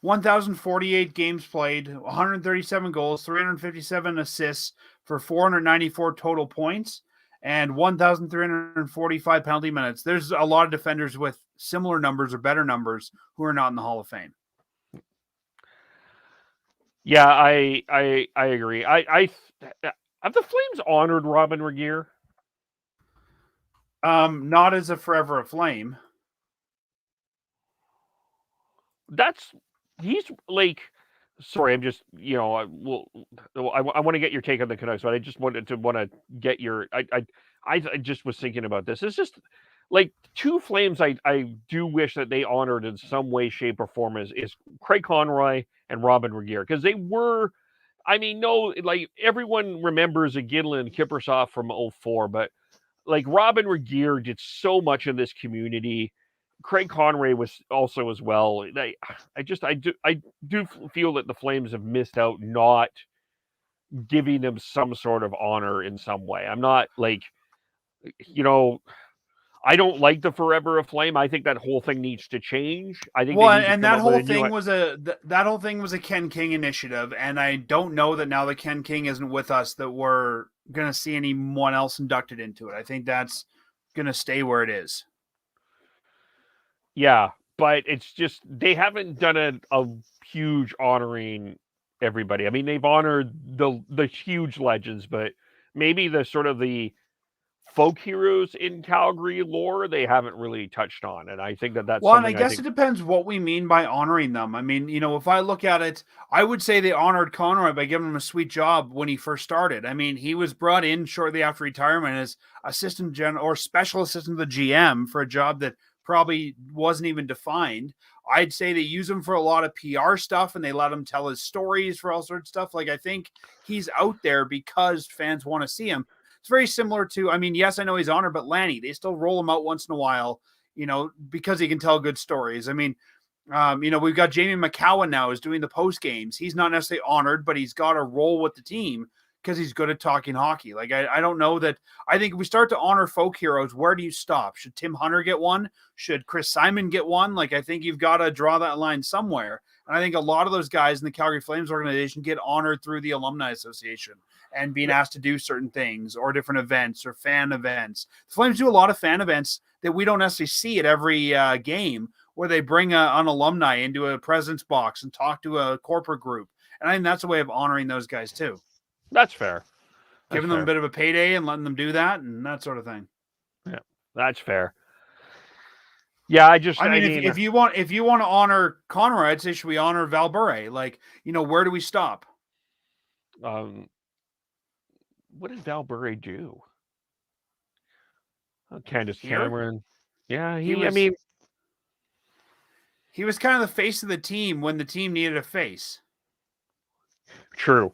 1,048 games played, 137 goals, 357 assists for 494 total points, and 1,345 penalty minutes. There's a lot of defenders with similar numbers or better numbers who are not in the Hall of Fame. Yeah, I agree. Have the Flames honored Robin Regier? Not as a forever a Flame. He's sorry, I'm just, I want to get your take on the Canucks, but I just want to get your, I just was thinking about this. It's just two Flames I do wish that they honored in some way, shape, or form is Craig Conroy and Robin Regier, because they were, everyone remembers Iginla and Kiprusoff from 2004, but Robin Regier did so much in this community. Craig Conroy was also as well. I do feel that the Flames have missed out not giving them some sort of honor in some way. I'm not I don't like the Forever a Flame. I think that whole thing needs to change. I think well, they need to and come that up with whole a new thing was that whole thing was a Ken King initiative, and I don't know that now that Ken King isn't with us that we're gonna see anyone else inducted into it. I think that's gonna stay where it is. Yeah, but it's just they haven't done a huge honoring everybody. I mean, they've honored the huge legends, but maybe the sort of the folk heroes in Calgary lore they haven't really touched on, and I think that's Well, and I something guess it depends what we mean by honoring them. I mean, if I look at it, I would say they honored Conroy by giving him a sweet job when he first started. I mean, he was brought in shortly after retirement as assistant general or special assistant to the GM for a job that probably wasn't even defined. I'd say they use him for a lot of PR stuff and they let him tell his stories for all sorts of stuff. Like, I think he's out there because fans want to see him. It's very similar to, I mean, yes, I know he's honored, but Lanny, they still roll him out once in a while, because he can tell good stories. I mean, we've got Jamie McCowan now is doing the post games. He's not necessarily honored, but he's got a role with the team because he's good at talking hockey. Like, I don't know that. I think if we start to honor folk heroes, where do you stop? Should Tim Hunter get one? Should Chris Simon get one? Like, I think you've got to draw that line somewhere. And I think a lot of those guys in the Calgary Flames organization get honored through the Alumni Association and being asked to do certain things or different events or fan events. The Flames do a lot of fan events that we don't necessarily see at every game where they bring an alumni into a president's box and talk to a corporate group. And I think that's a way of honoring those guys too. That's fair. Giving them a bit of a payday and letting them do that and that sort of thing. Yeah, that's fair. Yeah, I mean, if you want to honor Conroy, I'd say should we honor Val Bure? Like, where do we stop? What did Val Bure do? Candace Here? Cameron. Yeah, he was kind of the face of the team when the team needed a face. True.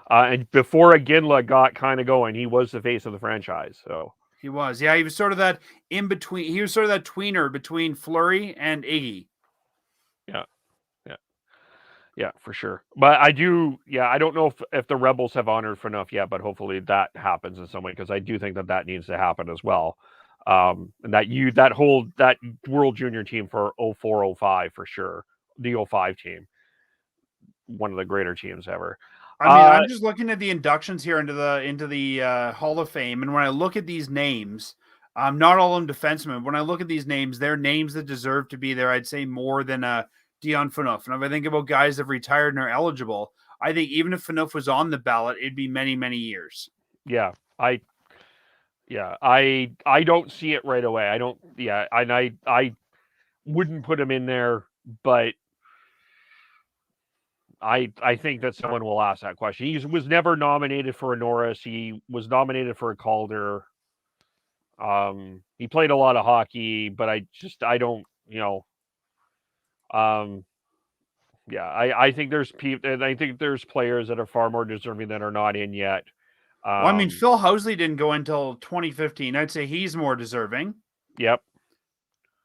And before Aginla got kind of going, he was the face of the franchise. So he was. Yeah, he was sort of that in between. He was sort of that tweener between Fleury and Iggy. Yeah, for sure. But I don't know if the Rebels have honored enough yet, but hopefully that happens in some way because I do think that needs to happen as well. And that World Junior team for 04-05 for sure, the 05 team, one of the greater teams ever. I mean, I'm just looking at the inductions here into the Hall of Fame, and when I look at these names, not all of them defensemen. When I look at these names, they're names that deserve to be there. I'd say more than Dion Phaneuf. And if I think about guys that have retired and are eligible, I think even if Phaneuf was on the ballot, it'd be many, many years. Yeah, I don't see it right away. I wouldn't put him in there, but I think that someone will ask that question. He was never nominated for a Norris. He was nominated for a Calder. He played a lot of hockey, but I don't, I think there's people, and I think there's players that are far more deserving that are not in yet. Well, I mean, Phil Housley didn't go until 2015. I'd say he's more deserving. Yep.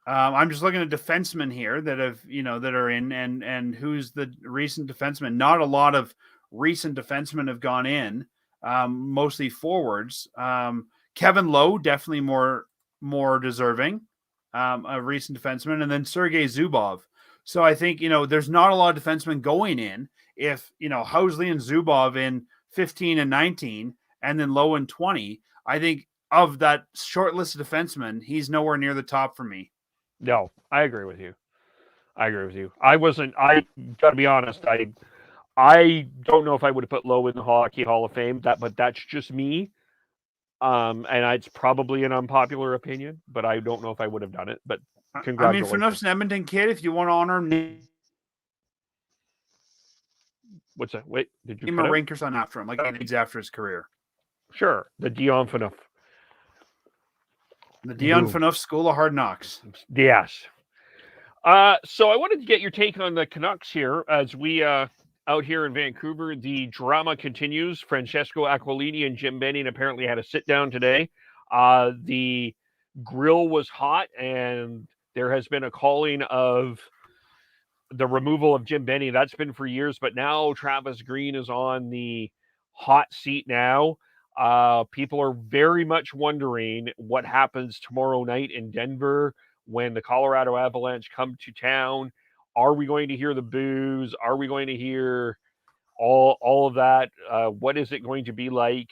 I'm just looking at defensemen here that are in, and who's the recent defenseman. Not a lot of recent defensemen have gone in, mostly forwards. Kevin Lowe, definitely more deserving, a recent defenseman, and then Sergei Zubov. So I think, there's not a lot of defensemen going in. If, Housley and Zubov in 15 and 19, and then Lowe in 20, I think of that short list of defensemen, he's nowhere near the top for me. No, I agree with you. I gotta be honest, I don't know if I would have put Lowe in the Hockey Hall of Fame, but that's just me. And it's probably an unpopular opinion, but I don't know if I would have done it. But congratulations. I mean, Phaneuf's an Edmonton kid. If you want to honor him, what's that? Wait, did you name a Rinkers on after him, like he's after his career? Sure, the Dion Phaneuf. The Dion Phaneuf School of Hard Knocks. Yes. So I wanted to get your take on the Canucks here as we out here in Vancouver. The drama continues. Francesco Aquilini and Jim Benning apparently had a sit down today. The grill was hot, and there has been a calling of the removal of Jim Benning. That's been for years, but now Travis Green is on the hot seat now. People are very much wondering what happens tomorrow night in Denver when the Colorado Avalanche come to town. Are we going to hear the boos? Are we going to hear all of that? What is it going to be like?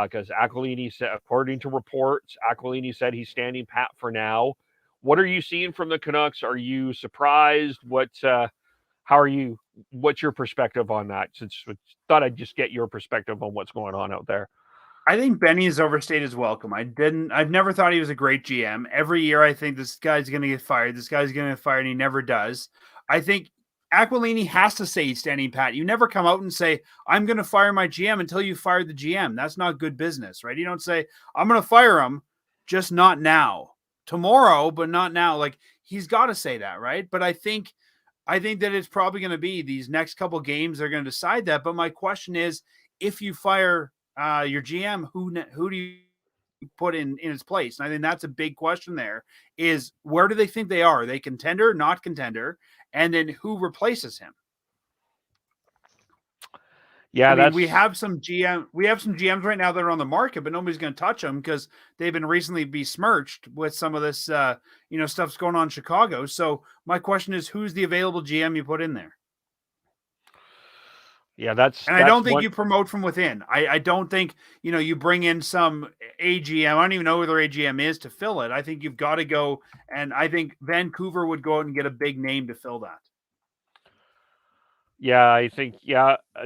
Because Aquilini said, according to reports, Aquilini said he's standing pat for now. What are you seeing from the Canucks? Are you surprised? How are you? What's your perspective on that? Since I thought I'd just get your perspective on what's going on out there. I think Benny has overstayed his welcome. I've never thought he was a great GM. Every year I think this guy's going to get fired. This guy's going to get fired, and he never does. I think Aquilini has to say he's standing pat. You never come out and say, I'm going to fire my GM until you fire the GM. That's not good business, right? You don't say, I'm going to fire him, just not now. Tomorrow, but not now. Like, he's got to say that, right? But I think that it's probably going to be these next couple games they're going to decide that. But my question is, if you fire your GM, who do you put in its place? And I think that's a big question there, is where do they think they are? Are they contender, not contender? And then who replaces him? Yeah, we have some GMs right now that are on the market, but nobody's going to touch them because they've been recently besmirched with some of this, stuff's going on in Chicago. So my question is, who's the available GM you put in there? Yeah, I don't think you promote from within. I don't think, you bring in some AGM. I don't even know who their AGM is to fill it. I think you've got to go, and I think Vancouver would go out and get a big name to fill that. Yeah, I think,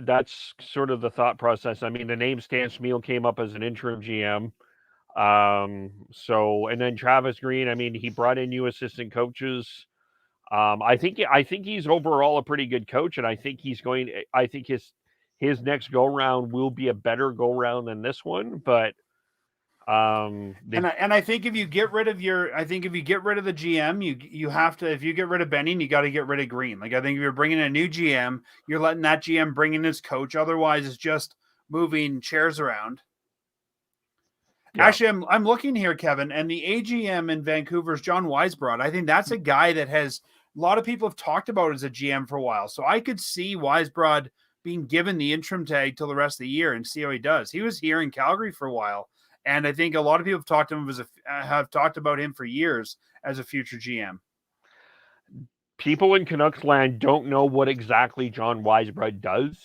that's sort of the thought process. I mean, the name Stan Smeel came up as an interim GM. And then Travis Green, I mean, he brought in new assistant coaches. I think he's overall a pretty good coach, and I think his next go round will be a better go round than this one. But I think if you get rid of the GM, you have to, if you get rid of Benning, you got to get rid of Green. Like, I think if you're bringing a new GM, you're letting that GM bring in his coach. Otherwise, it's just moving chairs around. Yeah. Actually, I'm looking here, Kevin, and the AGM in Vancouver is John Weisbrod. I think that's a guy that a lot of people have talked about as a GM for a while. So I could see Weisbrod being given the interim tag till the rest of the year and see how he does. He was here in Calgary for a while, and I think a lot of people have talked about him for years as a future GM. People in Canucks land don't know what exactly John Weisbrod does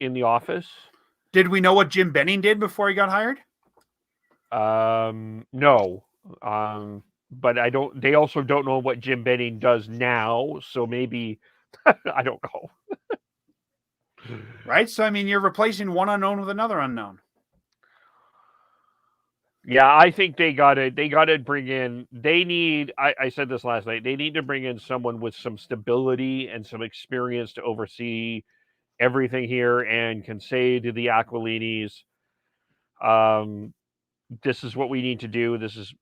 in the office. Did we know what Jim Benning did before he got hired? No. But they also don't know what Jim Benning does now. So maybe, I don't know. Right. So, I mean, you're replacing one unknown with another unknown. Yeah, I think they got to bring in, I said this last night, they need to bring in someone with some stability and some experience to oversee everything here and can say to the Aquilinis, this is what we need to do. This is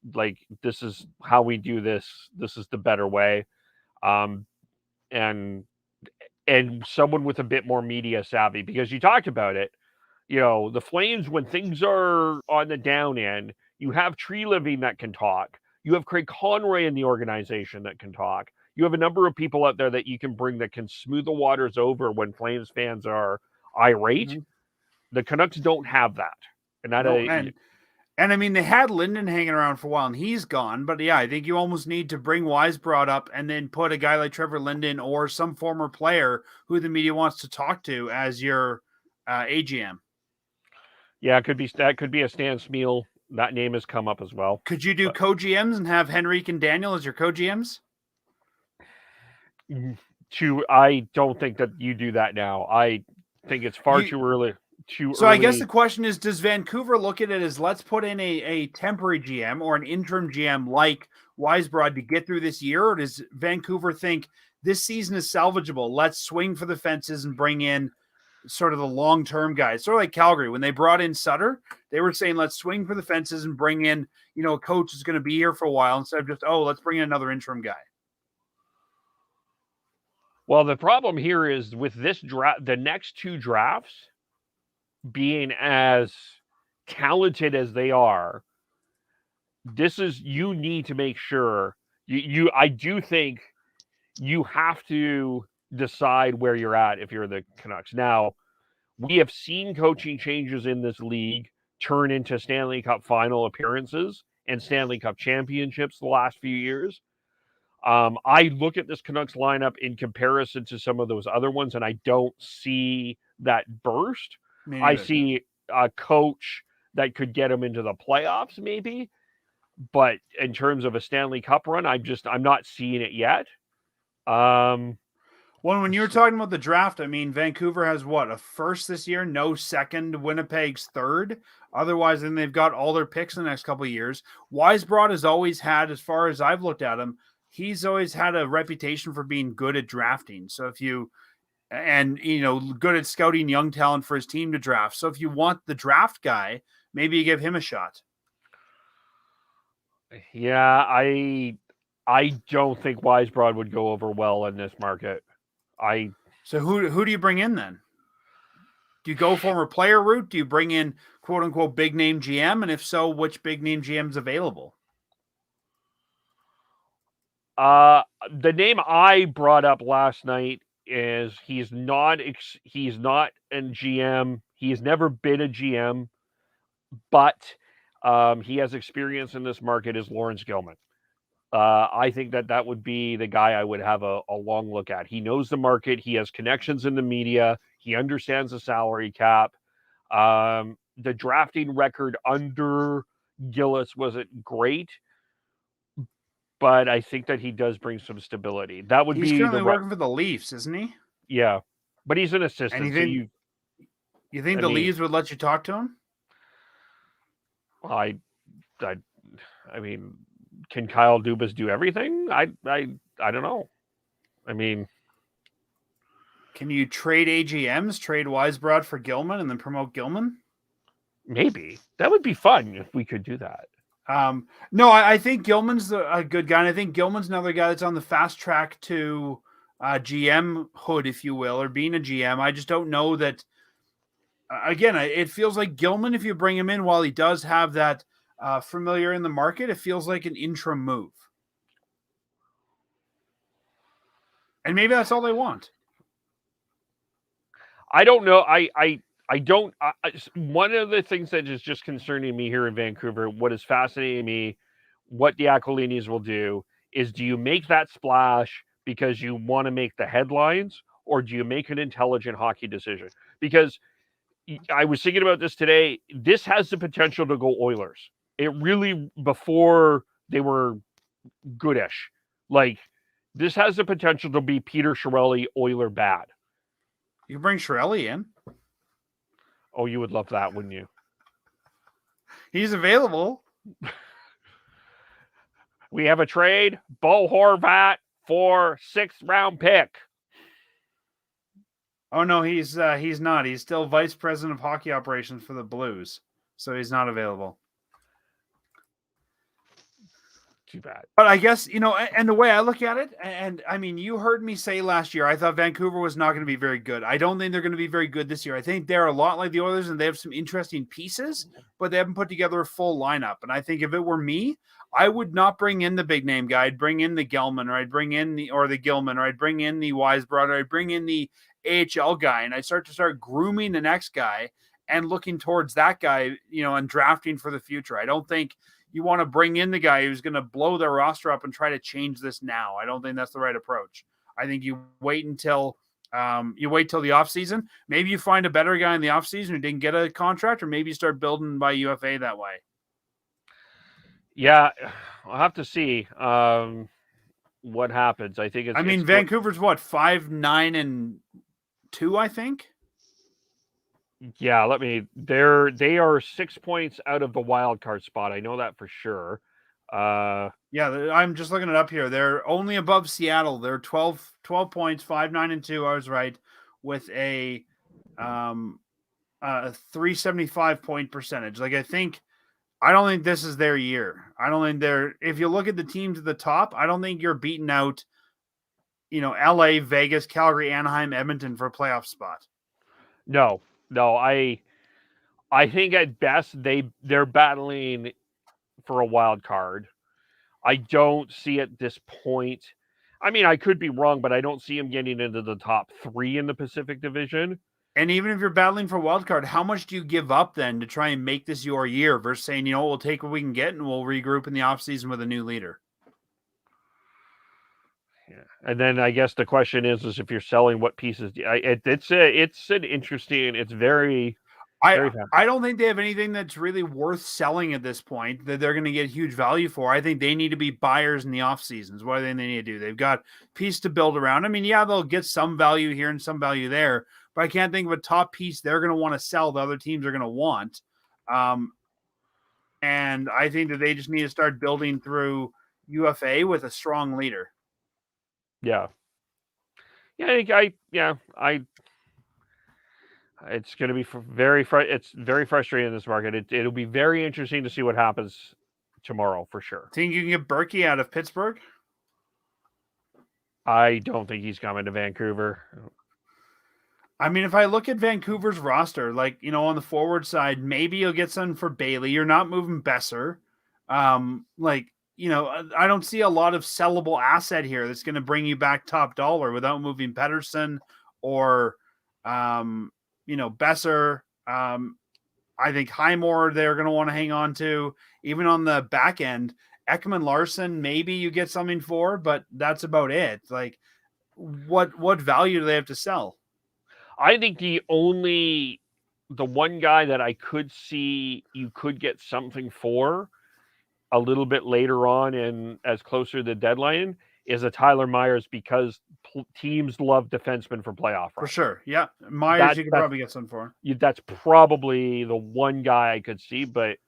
how we do this. This is the better way. And someone with a bit more media savvy, because you talked about it, the Flames, when things are on the down end, you have Tree Living that can talk. You have Craig Conroy in the organization that can talk. You have a number of people out there that you can bring that can smooth the waters over when Flames fans are irate. Mm-hmm. The Canucks don't have that. And I mean, they had Linden hanging around for a while, and he's gone. But yeah, I think you almost need to bring Weisbrod up and then put a guy like Trevor Linden or some former player who the media wants to talk to as your AGM. Yeah, that could be a Stan Smeel. That name has come up as well. Could you do co-GMs and have Henrique and Daniel as your co-GMs? I don't think that you do that now. I think it's far too early. So I guess the question is, does Vancouver look at it as, let's put in a temporary GM or an interim GM like Weisbrod to get through this year? Or does Vancouver think this season is salvageable? Let's swing for the fences and bring in sort of the long-term guys. Sort of like Calgary. When they brought in Sutter, they were saying, let's swing for the fences and bring in, a coach who's going to be here for a while instead of just, let's bring in another interim guy. Well, the problem here is with this draft, the next two drafts being as talented as they are, you need to make sure I do think you have to decide where you're at if you're the Canucks. Now, we have seen coaching changes in this league turn into Stanley Cup final appearances and Stanley Cup championships the last few years. I look at this Canucks lineup in comparison to some of those other ones, and I don't see that burst. I see a coach that could get them into the playoffs, maybe. But in terms of a Stanley Cup run, I'm not seeing it yet. Well, when you were talking about the draft, I mean, Vancouver has what, a first this year, no second, Winnipeg's third. Otherwise, then they've got all their picks in the next couple of years. Weisbrod has always had, as far as I've looked at him, he's always had a reputation for being good at drafting. So good at scouting young talent for his team to draft. So if you want the draft guy, maybe you give him a shot. Yeah, I don't think Weisbrod would go over well in this market. So who do you bring in then? Do you go former player route? Do you bring in quote unquote big name GM? And if so, which big name GM is available? The name I brought up last night is he's not a GM. He's never been a GM, but he has experience in this market is Lawrence Gilman. I think that would be the guy I would have a long look at. He knows the market. He has connections in the media. He understands the salary cap. The drafting record under Gillis wasn't great, but I think that he does bring some stability. That would he's currently working for the Leafs, isn't he? Yeah, but he's an assistant. And you think the Leafs would let you talk to him? I mean, can Kyle Dubas do everything? I don't know. I mean, can you trade AGMs, trade Weisbrod for Gilman, and then promote Gilman? Maybe that would be fun if we could do that. No, I think Gilman's a good guy, and I think Gilman's another guy that's on the fast track to GM hood, if you will, or being a GM. I just don't know that. Again, it feels like Gilman, if you bring him in while he does have that familiar in the market, it feels like an interim move. And maybe that's all they want. I don't know. I don't. One of the things that is just concerning me here in Vancouver, what is fascinating me, what the Aquilinis will do, is do you make that splash because you want to make the headlines, or do you make an intelligent hockey decision? Because I was thinking about this today. This has the potential to go Oilers. It really, before they were goodish, like this has the potential to be Peter Chiarelli Oiler bad. You bring Chiarelli in. Oh, you would love that, wouldn't you? He's available. We have a trade. Bo Horvat for 6th round pick. Oh no, he's not. He's still vice president of hockey operations for the Blues, so he's not available. Too bad. But I guess, and the way I look at it, and I mean, you heard me say last year, I thought Vancouver was not going to be very good. I don't think they're going to be very good this year. I think they're a lot like the Oilers, and they have some interesting pieces, but they haven't put together a full lineup. And I think if it were me, I would not bring in the big name guy. I'd bring in the Gelman, or I'd bring in the Gilman, or I'd bring in the Weisbrod, or I'd bring in the AHL guy, and I start grooming the next guy and looking towards that guy, and drafting for the future. I don't think you want to bring in the guy who's going to blow their roster up and try to change this now. I don't think that's the right approach. I think you wait until the offseason. Maybe you find a better guy in the offseason who didn't get a contract, or maybe you start building by UFA that way. Yeah, I'll have to see what happens. I think Vancouver's what, 5-9-2, I think. Yeah, they are 6 points out of the wild card spot. I know that for sure. Yeah, I'm just looking it up here. They're only above Seattle. They're 12 points, 5-9-2. I was right, with a 375 point percentage. I don't think this is their year. I don't think if you look at the teams at the top, I don't think you're beating out, LA, Vegas, Calgary, Anaheim, Edmonton for a playoff spot. No, I think at best they're battling for a wild card. I don't see at this point. I mean, I could be wrong, but I don't see them getting into the top 3 in the Pacific Division. And even if you're battling for wild card, how much do you give up then to try and make this your year versus saying, we'll take what we can get and we'll regroup in the offseason with a new leader? Yeah. And then I guess the question is if you're selling, what pieces? It's an interesting. It's very. I don't think they have anything that's really worth selling at this point that they're going to get huge value for. I think they need to be buyers in the off seasons. What do they need to do? They've got piece to build around. I mean, yeah, they'll get some value here and some value there, but I can't think of a top piece they're going to want to sell the other teams are going to want. And I think that they just need to start building through UFA with a strong leader. Yeah. It's going to be very frustrating in this market. It'll be very interesting to see what happens tomorrow for sure. Think you can get Berkey out of Pittsburgh? I don't think he's coming to Vancouver. I mean, if I look at Vancouver's roster, on the forward side, maybe you'll get something for Bailey. You're not moving Besser. I don't see a lot of sellable asset here that's going to bring you back top dollar without moving Pettersson or, Besser. I think Highmore they're going to want to hang on to. Even on the back end, Ekman Larson, maybe you get something for, but that's about it. What value do they have to sell? I think the one guy that I could see you could get something for a little bit later on and as closer to the deadline is a Tyler Myers because teams love defensemen for playoff runs. For sure. Yeah. Myers, you could probably get some for. That's probably the one guy I could see. But,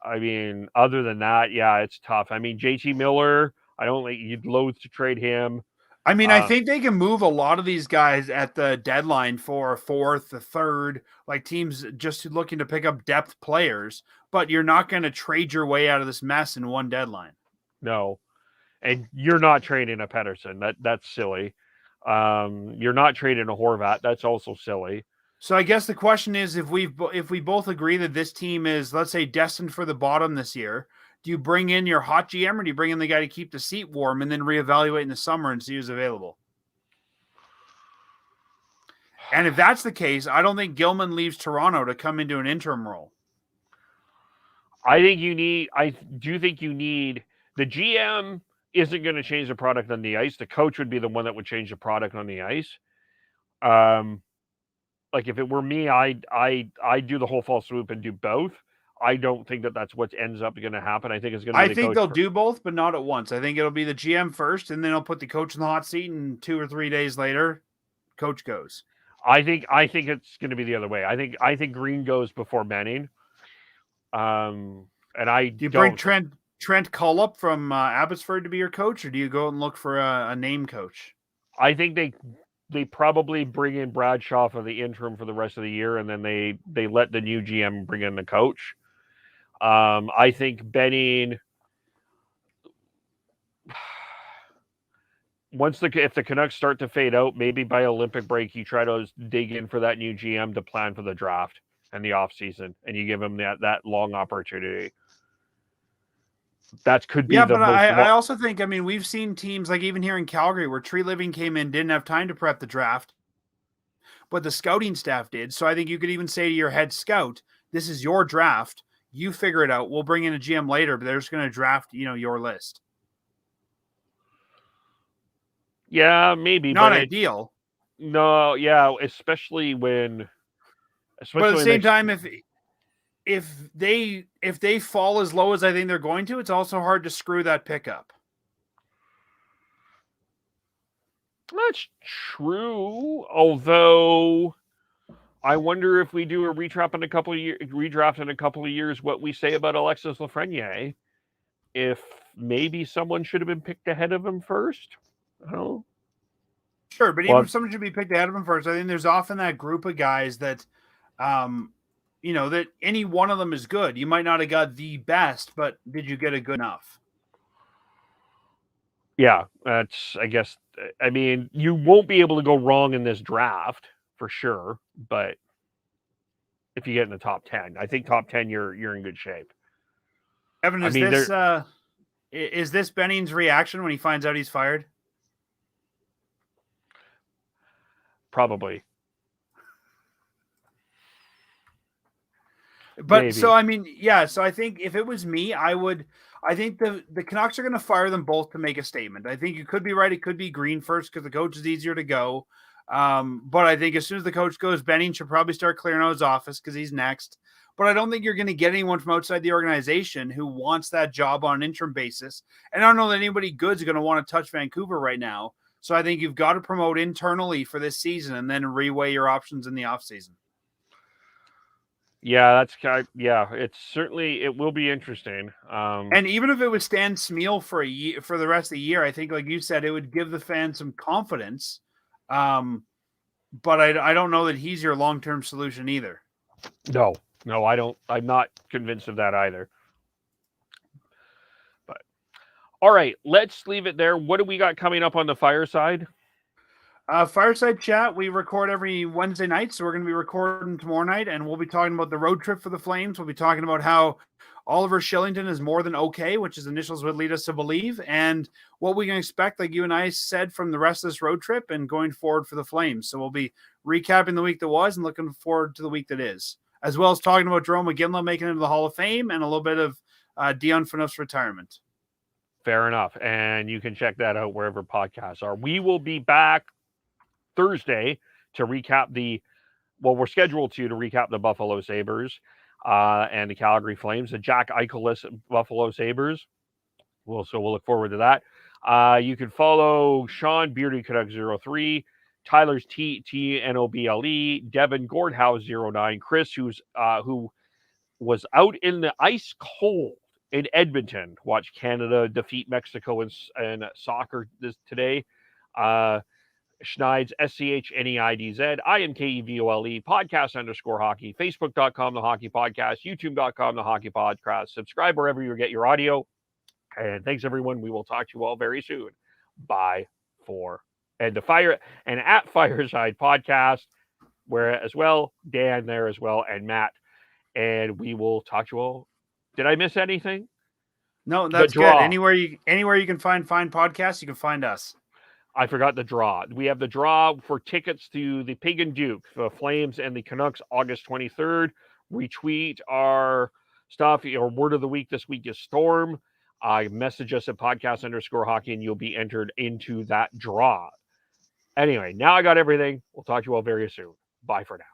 I mean, other than that, yeah, it's tough. I mean, JT Miller, I don't think you'd loathe to trade him. I mean, I think they can move a lot of these guys at the deadline for a fourth, a third, teams just looking to pick up depth players, but you're not going to trade your way out of this mess in one deadline. No. And you're not trading a Pettersson. That's silly. You're not trading a Horvat. That's also silly. So I guess the question is, if we both agree that this team is, let's say, destined for the bottom this year, do you bring in your hot GM or do you bring in the guy to keep the seat warm and then reevaluate in the summer and see who's available? And if that's the case, I don't think Gilman leaves Toronto to come into an interim role. I do think you need the GM isn't going to change the product on the ice. The coach would be the one that would change the product on the ice. If it were me, I'd do the whole fall swoop and do both. I don't think that's what ends up going to happen. I think it's going to be I think they'll do both, but not at once. I think it'll be the GM first, and then they'll put the coach in the hot seat, and 2 or 3 days later, coach goes. I think it's going to be the other way. I think Green goes before Manning. And do you bring Trent Cullop from Abbotsford to be your coach, or do you go and look for a name coach? I think they probably bring in Bradshaw for the interim for the rest of the year, and then they let the new GM bring in the coach. I think Benning, if the Canucks start to fade out, maybe by Olympic break, you try to dig in for that new GM to plan for the draft and the offseason, and you give him that long opportunity. That could be I also think, we've seen teams even here in Calgary where Tree Living came in, didn't have time to prep the draft, but the scouting staff did. So I think you could even say to your head scout, this is your draft. You figure it out. We'll bring in a GM later, but they're just going to draft, your list. Yeah, maybe. Not ideal. No, yeah, especially when. But at the same time, if they fall as low as I think they're going to, it's also hard to screw that pickup. That's true. Although, I wonder if we do a redraft in a couple of years, what we say about Alexis Lafreniere, if maybe someone should have been picked ahead of him first. I don't know. Sure, but even if someone should be picked ahead of him first, I think there's often that group of guys that, that any one of them is good. You might not have got the best, but did you get a good enough? Yeah, you won't be able to go wrong in this draft for sure, but if you get in the top 10, I think top 10, you're in good shape. Evan, is this Benning's reaction when he finds out he's fired? Probably. But Maybe. so I mean, yeah. So I think if it was me, I think the Canucks are going to fire them both to make a statement. I think you could be right. It could be Green first because the coach is easier to go. But I think as soon as the coach goes, Benning should probably start clearing out his office because he's next. But I don't think you're going to get anyone from outside the organization who wants that job on an interim basis. And I don't know that anybody good is going to want to touch Vancouver right now. So I think you've got to promote internally for this season and then reweigh your options in the offseason. Yeah, it will be interesting. And even if it would stand Smeal for a year, for the rest of the year, I think, like you said, it would give the fans some confidence. But I don't know that he's your long-term solution either. No, I don't. I'm not convinced of that either. But all right, let's leave it there. What do we got coming up on the Fireside? Fireside Chat, we record every Wednesday night, so we're going to be recording tomorrow night, and we'll be talking about the road trip for the Flames. We'll be talking about how Oliver Shillington is more than okay, which his initials would lead us to believe, and what we can expect, like you and I said, from the rest of this road trip and going forward for the Flames. So we'll be recapping the week that was and looking forward to the week that is, as well as talking about Jerome McGinley making it into the Hall of Fame and a little bit of Dion Phaneuf's retirement. Fair enough, and you can check that out wherever podcasts are. We will be back Thursday to recap we're scheduled to recap the Buffalo Sabres and the Calgary Flames, the Jack Eichel-less Buffalo Sabres. We'll look forward to that. You can follow Sean Beardy Canuck 03, Tyler's TNOBLE, Devin Gordhouse 09, Chris who was out in the ice cold in Edmonton, watch Canada defeat Mexico in soccer today. Schneid's SCHNEIDZ, IMKEVOLE, podcast_hockey, Facebook.com, The Hockey Podcast, YouTube.com, The Hockey Podcast. Subscribe wherever you get your audio. And thanks, everyone. We will talk to you all very soon. Bye for and at Fireside Podcast, where as well, Dan there as well, and Matt. And we will talk to you all. Did I miss anything? No, that's good. Anywhere you can find podcasts, you can find us. I forgot the draw. We have the draw for tickets to the Pig and Duke, the Flames and the Canucks, August 23rd. Retweet our stuff. Our word of the week this week is Storm. Message us at podcast_hockey and you'll be entered into that draw. Anyway, now I got everything. We'll talk to you all very soon. Bye for now.